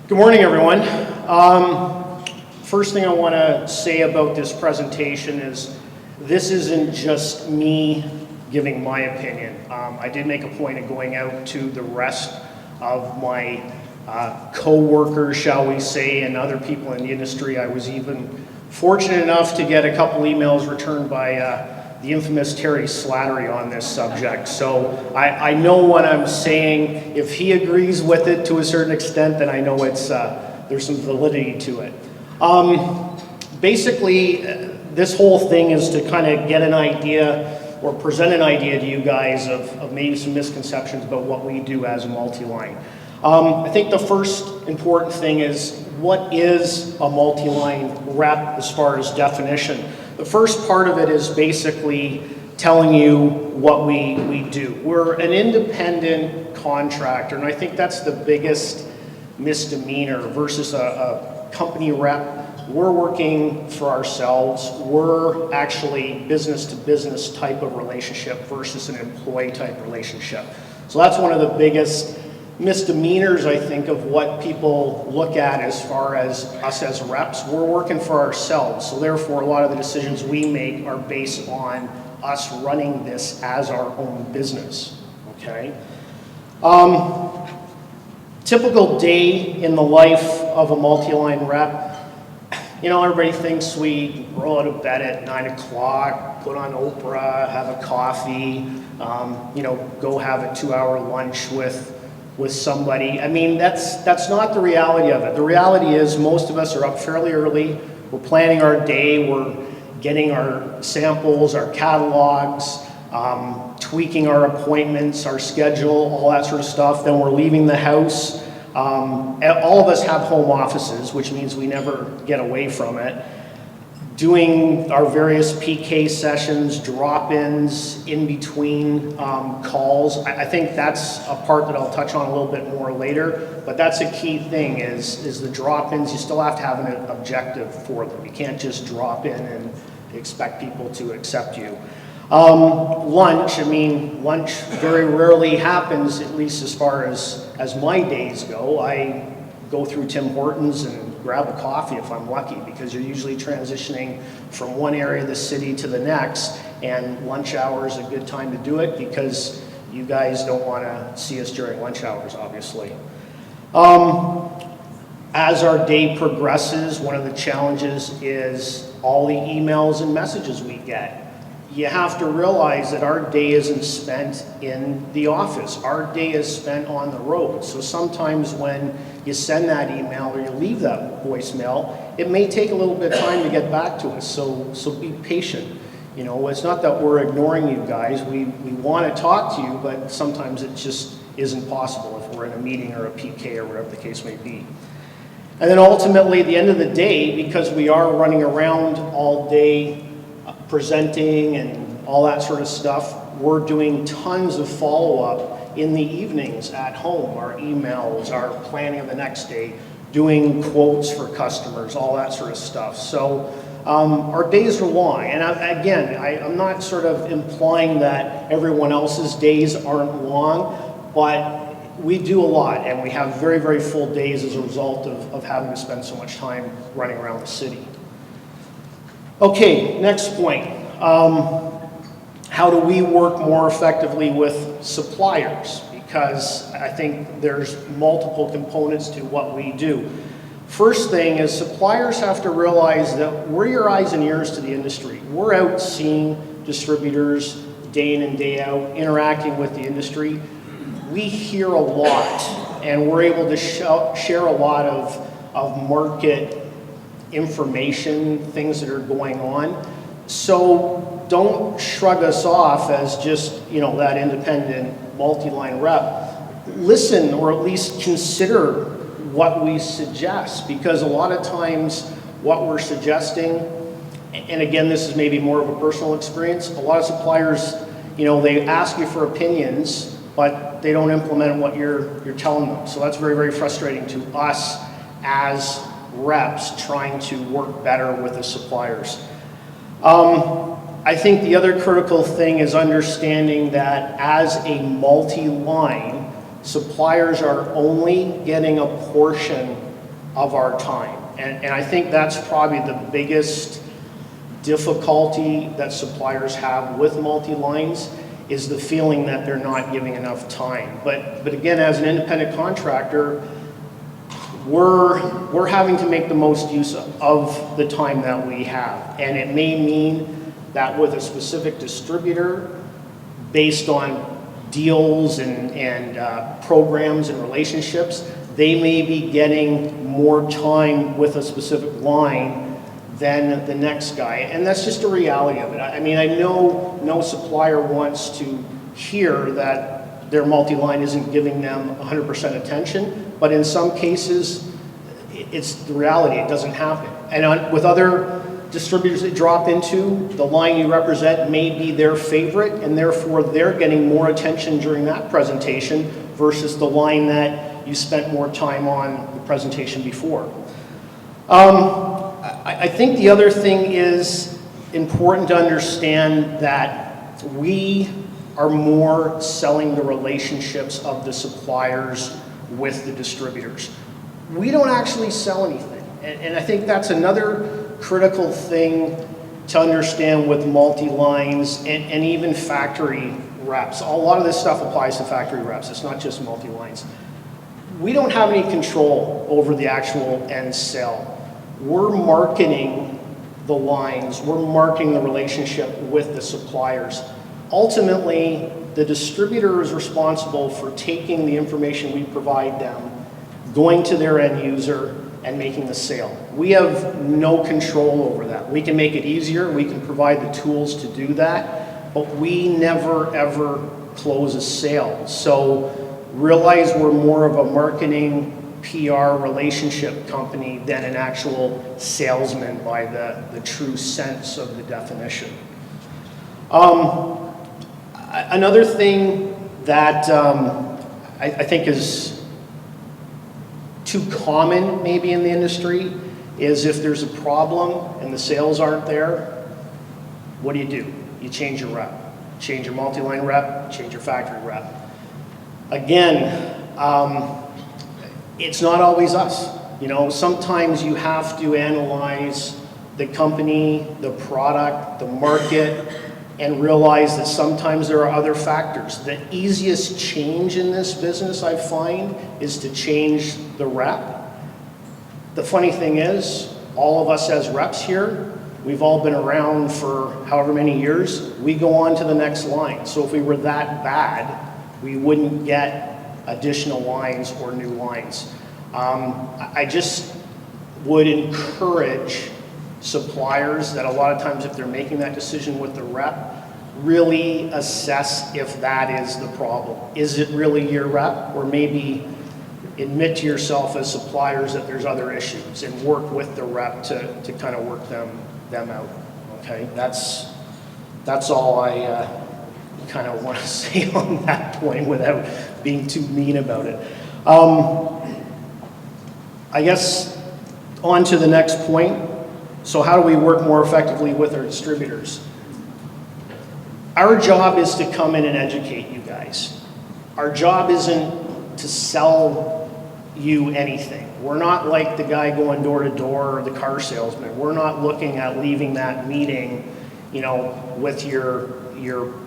Good morning, everyone. First thing I want to say about this presentation is this isn't just me giving my opinion. I did make a point of going out to the rest of my co-workers, shall we say, and other people in the industry. I was even fortunate enough to get a couple emails returned by the infamous Terry Slattery on this subject. So I know what I'm saying. If he agrees with it to a certain extent, then I know it's there's some validity to it. Basically, this whole thing is to kind of get an idea or present an idea to you guys of maybe some misconceptions about what we do as a Multiline. I think the first important thing is, what is a Multiline rep as far as definition? The first part of it is basically telling you what we do. We're an independent contractor, and I think that's the biggest misdemeanor versus a company rep. We're working for ourselves. We're actually business-to-business type of relationship versus an employee type relationship. So that's one of the biggest misdemeanors, I think, of what people look at as far as us as reps. We're working for ourselves, so therefore a lot of the decisions we make are based on us running this as our own business, okay? Typical day in the life of a Multiline rep. You know, everybody thinks we roll out of bed at 9 o'clock, put on Oprah, have a coffee, you know, go have a 2-hour lunch with somebody. I mean, that's not the reality of it. The reality is most of us are up fairly early. We're planning our day. We're getting our samples, our catalogs, tweaking our appointments, our schedule, all that sort of stuff. Then we're leaving the house. All of us have home offices, which means we never get away from it. Doing our various PK sessions, drop-ins in between calls. I think that's a part that I'll touch on a little bit more later, but that's a key thing is the drop-ins. You still have to have an objective for them. You can't just drop in and expect people to accept you. Lunch, I mean, lunch very rarely happens, at least as far as my days go. I go through Tim Hortons and grab a coffee if I'm lucky, because you're usually transitioning from one area of the city to the next, and lunch hour is a good time to do it because you guys don't want to see us during lunch hours, obviously. As our day progresses, one of the challenges is all the emails and messages we get. You have to realize that our day isn't spent in the office. Our day is spent on the road. So sometimes when you send that email or you leave that voicemail, it may take a little bit of time to get back to us. So be patient. You know, it's not that we're ignoring you guys. We want to talk to you, but sometimes it just isn't possible if we're in a meeting or a PK or whatever the case may be. And then ultimately, at the end of the day, because we are running around all day presenting and all that sort of stuff, we're doing tons of follow-up in the evenings at home, our emails, our planning of the next day, doing quotes for customers, all that sort of stuff. So our days are long. And I'm not sort of implying that everyone else's days aren't long, but we do a lot, and we have very, very full days as a result of having to spend so much time running around the city. Okay, next point. How do we work more effectively with suppliers? Because I think there's multiple components to what we do. First thing is suppliers have to realize that we're your eyes and ears to the industry. We're out seeing distributors day in and day out, interacting with the industry. We hear a lot, and we're able to share a lot of market information, things that are going on. So don't shrug us off as just, you know, that independent Multiline rep. Listen, or at least consider what we suggest, because a lot of times what we're suggesting, and again, this is maybe more of a personal experience, a lot of suppliers, you know, they ask you for opinions, but they don't implement what you're telling them. So that's very, very frustrating to us as reps trying to work better with the suppliers. I think the other critical thing is understanding that as a multi-line, suppliers are only getting a portion of our time. And I think that's probably the biggest difficulty that suppliers have with multi-lines, is the feeling that they're not giving enough time. But again, as an independent contractor, we're having to make the most use of the time that we have. And it may mean that with a specific distributor, based on deals and programs and relationships, they may be getting more time with a specific line than the next guy. And that's just a reality of it. I mean, I know no supplier wants to hear that their multi-line isn't giving them 100% attention, but in some cases, it's the reality. It doesn't happen. And with other distributors that drop into, the line you represent may be their favorite, and therefore they're getting more attention during that presentation versus the line that you spent more time on the presentation before. I think the other thing is important to understand that we are more selling the relationships of the suppliers with the distributors. We don't actually sell anything. And I think that's another critical thing to understand with multi-lines and even factory reps. A lot of this stuff applies to factory reps. It's not just multi-lines. We don't have any control over the actual end sale. We're marketing the lines. We're marketing the relationship with the suppliers. Ultimately, the distributor is responsible for taking the information we provide them, going to their end user, and making the sale. We have no control over that. We can make it easier. We can provide the tools to do that, but we never, ever close a sale. So realize we're more of a marketing PR relationship company than an actual salesman by the true sense of the definition. Another thing that I think is too common maybe in the industry is if there's a problem and the sales aren't there, what do? You change your rep. Change your multi-line rep, change your factory rep. Again, it's not always us. You know, sometimes you have to analyze the company, the product, the market, and realize that sometimes there are other factors. The easiest change in this business, I find, is to change the rep. The funny thing is, all of us as reps here, we've all been around for however many years, we go on to the next line. So if we were that bad, we wouldn't get additional lines or new lines. I just would encourage suppliers that a lot of times if they're making that decision with the rep, really assess if that is the problem. Is it really your rep? Or maybe admit to yourself as suppliers that there's other issues and work with the rep to kind of work them out, okay? That's all I kind of want to say on that point without being too mean about it. I guess on to the next point. So how do we work more effectively with our distributors? Our job is to come in and educate you guys. Our job isn't to sell you anything. We're not like the guy going door to door or the car salesman. We're not looking at leaving that meeting, you know, with your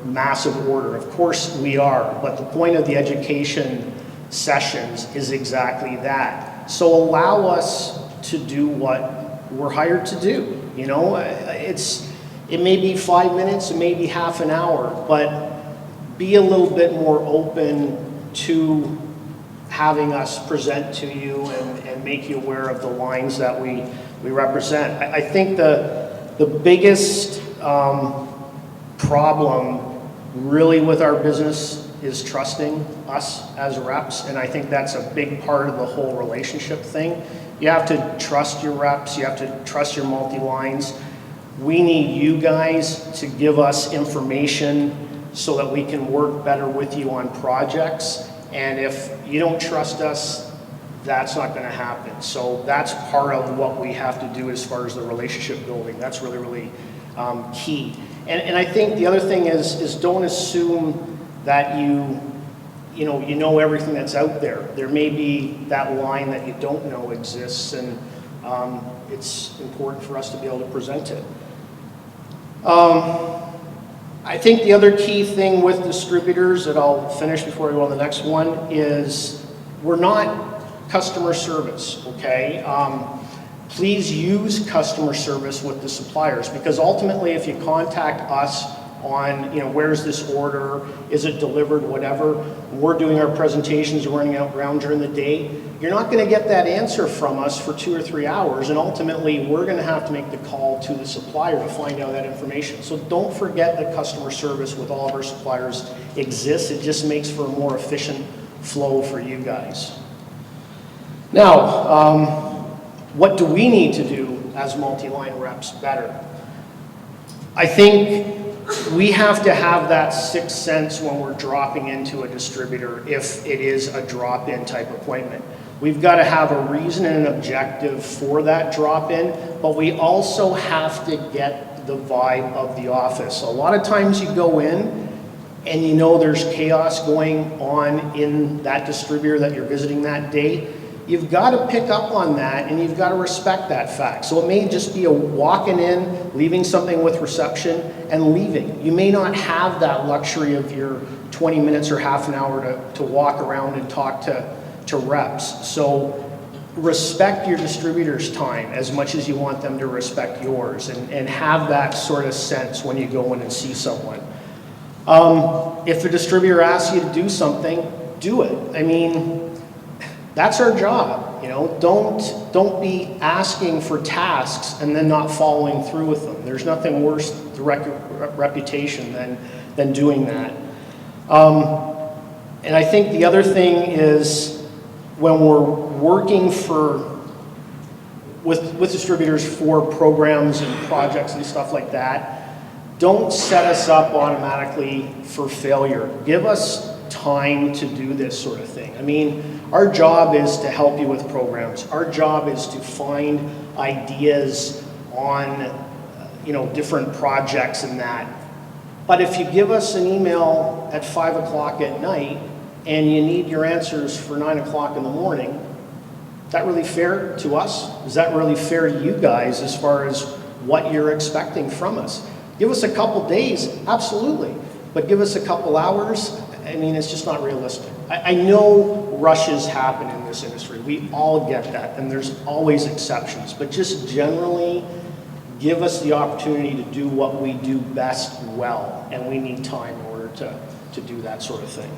massive order. Of course we are, but the point of the education sessions is exactly that. So allow us to do what we're hired to do. You know, it may be 5 minutes, it may be half an hour, but be a little bit more open to having us present to you and make you aware of the lines that we represent. I think the biggest problem really with our business is trusting us as reps, and I think that's a big part of the whole relationship thing. You have to trust your reps, you have to trust your multi-lines. We need you guys to give us information so that we can work better with you on projects, and if you don't trust us, that's not going to happen. So that's part of what we have to do as far as the relationship building. That's really, really key. And I think the other thing is don't assume that you you know everything that's out there. There may be that line that you don't know exists, and it's important for us to be able to present it. I think the other key thing with distributors that I'll finish before we go on the next one is we're not customer service, okay? Please use customer service with the suppliers, because ultimately if you contact us on, where's this order, is it delivered, whatever, we're doing our presentations, running around during the day, you're not going to get that answer from us for 2 or 3 hours, and ultimately we're going to have to make the call to the supplier to find out that information. So don't forget that customer service with all of our suppliers exists. It just makes for a more efficient flow for you guys. Now, what do we need to do as multi-line reps better? I think we have to have that sixth sense when we're dropping into a distributor if it is a drop-in type appointment. We've got to have a reason and an objective for that drop-in, but we also have to get the vibe of the office. A lot of times you go in and there's chaos going on in that distributor that you're visiting that day. You've got to pick up on that, and you've got to respect that fact. So it may just be a walking in, leaving something with reception, and leaving. You may not have that luxury of your 20 minutes or half an hour to walk around and talk to reps. So respect your distributor's time as much as you want them to respect yours, and have that sort of sense when you go in and see someone. If the distributor asks you to do something, do it. I mean, that's our job, Don't be asking for tasks and then not following through with them. There's nothing worse to reputation than doing that. And I think the other thing is when we're working with distributors for programs and projects and stuff like that, don't set us up automatically for failure. Give us time to do this sort of thing. I mean, our job is to help you with programs. Our job is to find ideas on, different projects and that. But if you give us an email at 5 o'clock at night and you need your answers for 9 o'clock in the morning, is that really fair to us? Is that really fair to you guys as far as what you're expecting from us? Give us a couple days, absolutely. But give us a couple hours, I mean, it's just not realistic. I know rushes happen in this industry. We all get that, and there's always exceptions. But just generally, give us the opportunity to do what we do best well, and we need time in order to do that sort of thing.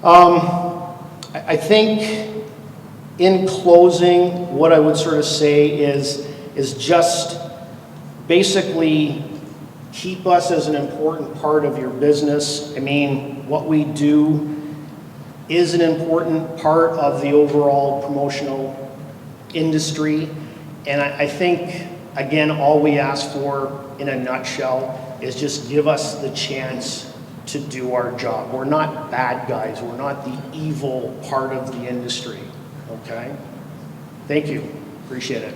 I think in closing, what I would sort of say is just basically keep us as an important part of your business. I mean, what we do is an important part of the overall promotional industry. And I think, again, all we ask for in a nutshell is just give us the chance to do our job. We're not bad guys. We're not the evil part of the industry, okay? Thank you. Appreciate it.